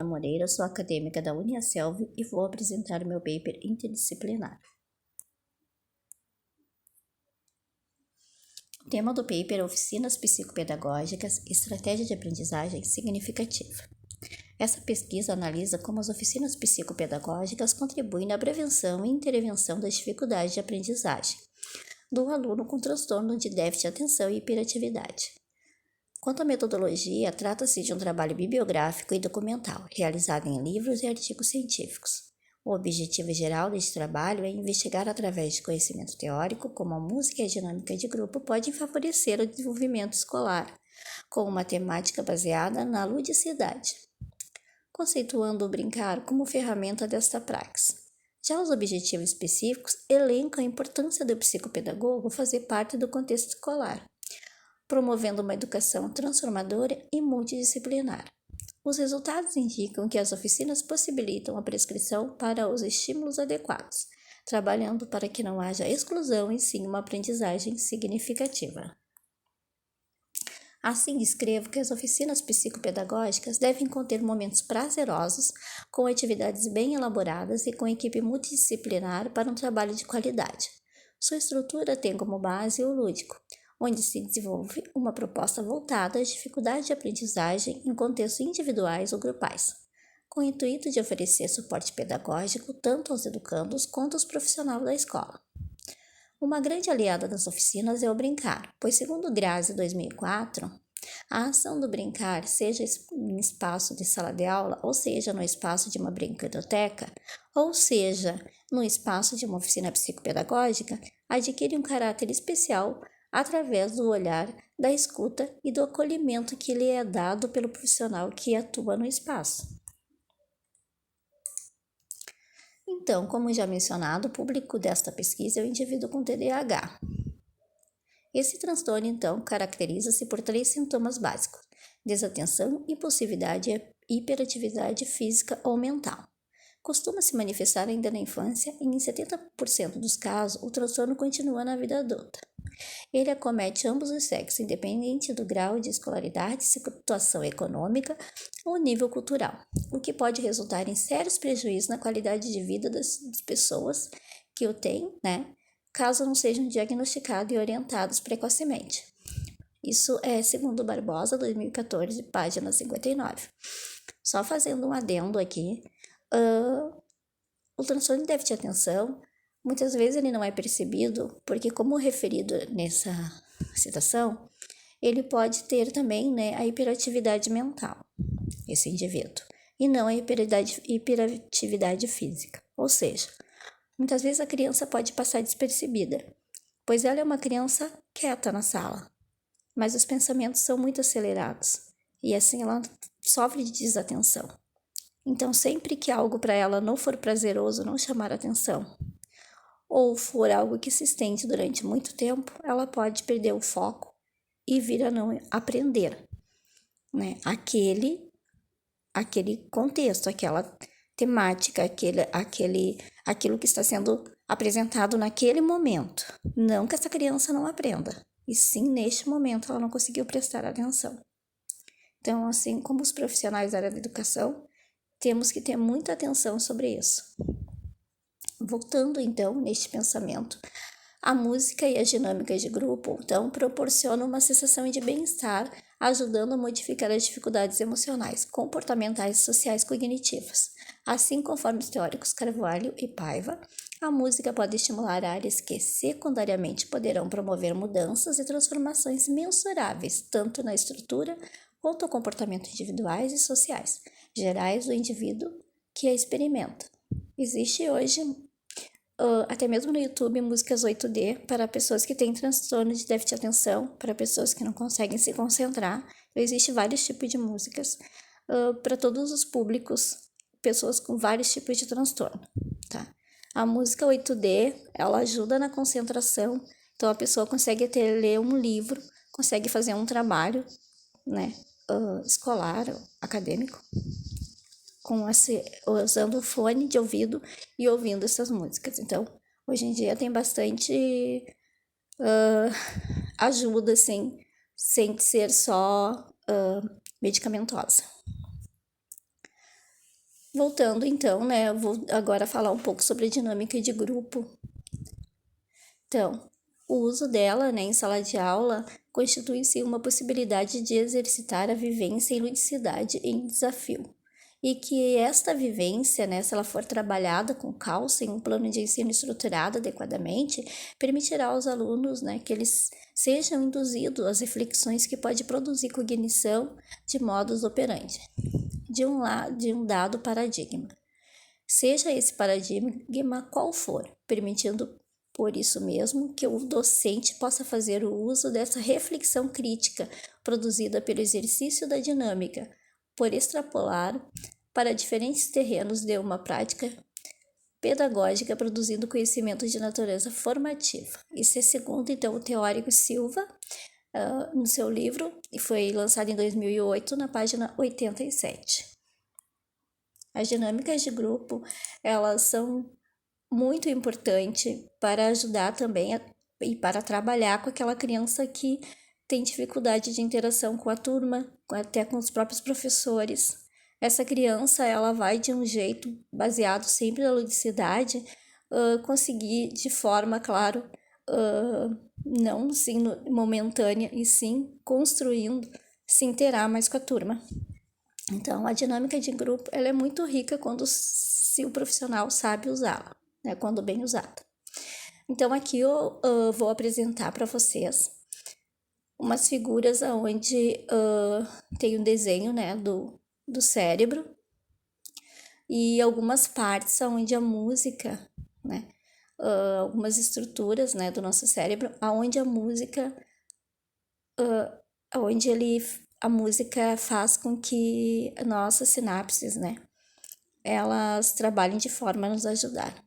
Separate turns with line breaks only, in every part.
Moreira, sou acadêmica da Uniaselv e vou apresentar o meu paper interdisciplinar. O tema do paper é Oficinas Psicopedagógicas, Estratégia de Aprendizagem Significativa. Essa pesquisa analisa como as oficinas psicopedagógicas contribuem na prevenção e intervenção das dificuldades de aprendizagem do aluno com transtorno de déficit de atenção e hiperatividade. Quanto à metodologia, trata-se de um trabalho bibliográfico e documental, realizado em livros e artigos científicos. O objetivo geral deste trabalho é investigar através de conhecimento teórico como a música e a dinâmica de grupo podem favorecer o desenvolvimento escolar, com uma temática baseada na ludicidade, conceituando o brincar como ferramenta desta praxis. Já os objetivos específicos elencam a importância do psicopedagogo fazer parte do contexto escolar, promovendo uma educação transformadora e multidisciplinar. Os resultados indicam que as oficinas possibilitam a prescrição para os estímulos adequados, trabalhando para que não haja exclusão e sim uma aprendizagem significativa. Assim, escrevo que as oficinas psicopedagógicas devem conter momentos prazerosos, com atividades bem elaboradas e com equipe multidisciplinar para um trabalho de qualidade. Sua estrutura tem como base o lúdico, onde se desenvolve uma proposta voltada às dificuldades de aprendizagem em contextos individuais ou grupais, com o intuito de oferecer suporte pedagógico tanto aos educandos quanto aos profissionais da escola. Uma grande aliada das oficinas é o brincar, pois segundo Grazi 2004, a ação do brincar, seja em espaço de sala de aula, ou seja, no espaço de uma brinquedoteca, ou seja, no espaço de uma oficina psicopedagógica, adquire um caráter especial através do olhar, da escuta e do acolhimento que lhe é dado pelo profissional que atua no espaço. Então, como já mencionado, o público desta pesquisa é o indivíduo com TDAH. Esse transtorno, então, caracteriza-se por 3 sintomas básicos: desatenção, impulsividade e hiperatividade física ou mental. Costuma se manifestar ainda na infância e, em 70% dos casos, o transtorno continua na vida adulta. Ele acomete ambos os sexos, independente do grau de escolaridade, situação econômica ou nível cultural, o que pode resultar em sérios prejuízos na qualidade de vida das pessoas que o têm, caso não sejam diagnosticados e orientados precocemente. Isso é segundo Barbosa, 2014, página 59. Só fazendo um adendo aqui, o transtorno de déficit de atenção, muitas vezes ele não é percebido, porque como referido nessa citação, ele pode ter também a hiperatividade mental, esse indivíduo, e não a hiperatividade física. Ou seja, muitas vezes a criança pode passar despercebida, pois ela é uma criança quieta na sala, mas os pensamentos são muito acelerados, e assim ela sofre de desatenção. Então, sempre que algo para ela não for prazeroso, não chamar atenção, ou for algo que se estende durante muito tempo, ela pode perder o foco e vir a não aprender, aquele contexto, aquela temática, aquilo que está sendo apresentado naquele momento. Não que essa criança não aprenda, e sim, neste momento, ela não conseguiu prestar atenção. Então, assim como os profissionais da área da educação, temos que ter muita atenção sobre isso. Voltando, então, neste pensamento, a música e as dinâmicas de grupo, então, proporcionam uma sensação de bem-estar, ajudando a modificar as dificuldades emocionais, comportamentais, sociais e cognitivas. Assim, conforme os teóricos Carvalho e Paiva, a música pode estimular áreas que, secundariamente, poderão promover mudanças e transformações mensuráveis, tanto na estrutura quanto ao comportamento individuais e sociais, gerais do indivíduo que a experimenta. Existe hoje, até mesmo no YouTube, músicas 8D para pessoas que têm transtorno de déficit de atenção, para pessoas que não conseguem se concentrar. Existem vários tipos de músicas para todos os públicos, pessoas com vários tipos de transtorno, tá? A música 8D, ela ajuda na concentração, então a pessoa consegue ler um livro, consegue fazer um trabalho, escolar, acadêmico, usando o fone de ouvido e ouvindo essas músicas. Então, hoje em dia tem bastante ajuda, assim, sem ser só medicamentosa. Voltando então, né, eu vou agora falar um pouco sobre a dinâmica de grupo. Então, o uso dela, né, em sala de aula constitui-se uma possibilidade de exercitar a vivência e ludicidade em desafio. E que esta vivência, né, se ela for trabalhada com calça em um plano de ensino estruturado adequadamente, permitirá aos alunos, né, que eles sejam induzidos às reflexões que pode produzir cognição de modus operandi de um dado paradigma. Seja esse paradigma qual for, permitindo por isso mesmo que o docente possa fazer o uso dessa reflexão crítica produzida pelo exercício da dinâmica, por extrapolar para diferentes terrenos de uma prática pedagógica produzindo conhecimento de natureza formativa. Isso é segundo, então, o teórico Silva, no seu livro, e foi lançado em 2008, na página 87. As dinâmicas de grupo, elas são muito importantes para ajudar também e para trabalhar com aquela criança que tem dificuldade de interação com a turma, até com os próprios professores. Essa criança, ela vai de um jeito baseado sempre na ludicidade, conseguir de forma, claro, não sim momentânea, e sim construindo, se interar mais com a turma. Então, a dinâmica de grupo, ela é muito rica se o profissional sabe usá-la, né, quando bem usada. Então, aqui eu vou apresentar para vocês umas figuras onde tem um desenho, né, do cérebro e algumas partes onde a música, né, algumas estruturas, né, do nosso cérebro, onde a música, a música faz com que nossas sinapses, né, elas trabalhem de forma a nos ajudar.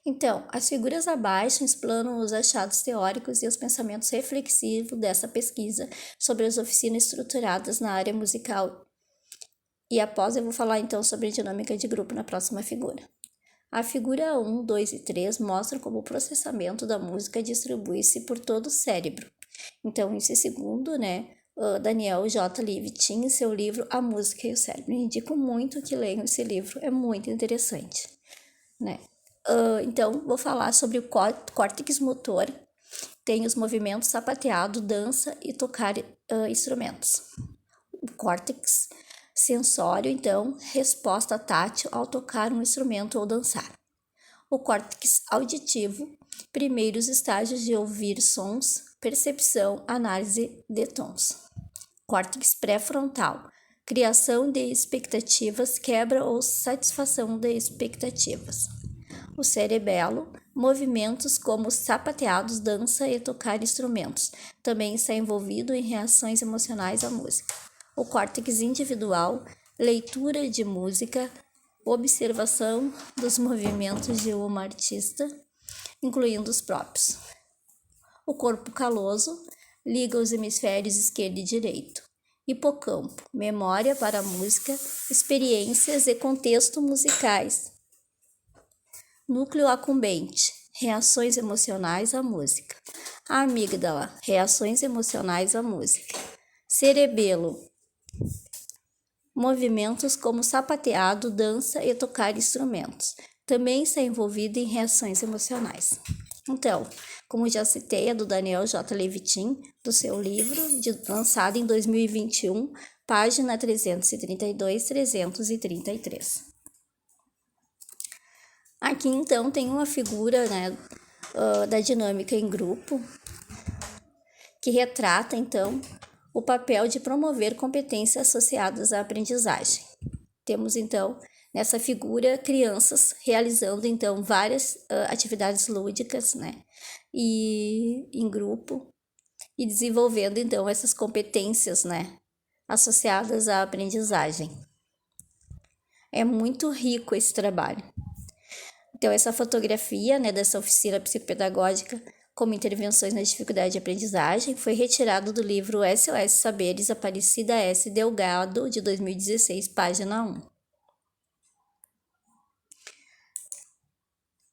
Então, as figuras abaixo explanam os achados teóricos e os pensamentos reflexivos dessa pesquisa sobre as oficinas estruturadas na área musical. E após eu vou falar então sobre a dinâmica de grupo na próxima figura. A figura 1, 2 e 3 mostram como o processamento da música distribui-se por todo o cérebro. Então, esse segundo, né, Daniel J. Levitin, em seu livro A Música e o Cérebro. Eu indico muito que leiam esse livro, é muito interessante, né? Então, vou falar sobre o córtex motor, tem os movimentos sapateado, dança e tocar instrumentos. O córtex sensório, então, resposta tátil ao tocar um instrumento ou dançar. O córtex auditivo, primeiros estágios de ouvir sons, percepção, análise de tons. Córtex pré-frontal, criação de expectativas, quebra ou satisfação de expectativas. O cerebelo, movimentos como sapateados, dança e tocar instrumentos. Também está envolvido em reações emocionais à música. O córtex individual, leitura de música, observação dos movimentos de uma artista, incluindo os próprios. O corpo caloso, liga os hemisférios esquerdo e direito. Hipocampo, memória para a música, experiências e contexto musicais. Núcleo acumbente, reações emocionais à música. A amígdala, reações emocionais à música. Cerebelo, movimentos como sapateado, dança e tocar instrumentos. Também está envolvido em reações emocionais. Então, como já citei, é do Daniel J. Levitin, do seu livro, lançado em 2021, página 332, 333. Aqui, então, tem uma figura, né, da dinâmica em grupo, que retrata, então, o papel de promover competências associadas à aprendizagem. Temos, então, nessa figura, crianças realizando, então, várias atividades lúdicas, né, e em grupo, e desenvolvendo, então, essas competências, né, associadas à aprendizagem. É muito rico esse trabalho. Então, essa fotografia, né, dessa oficina psicopedagógica como intervenções na dificuldade de aprendizagem foi retirado do livro SOS Saberes, Aparecida S. Delgado, de 2016, página 1.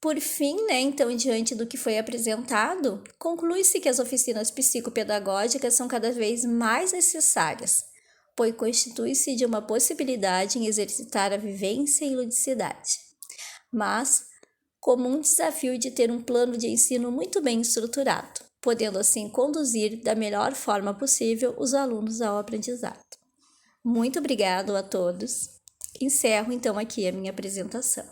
Por fim, né, então, diante do que foi apresentado, conclui-se que as oficinas psicopedagógicas são cada vez mais necessárias, pois constitui-se de uma possibilidade em exercitar a vivência e ludicidade, mas como um desafio de ter um plano de ensino muito bem estruturado, podendo assim conduzir da melhor forma possível os alunos ao aprendizado. Muito obrigado a todos. Encerro então aqui a minha apresentação.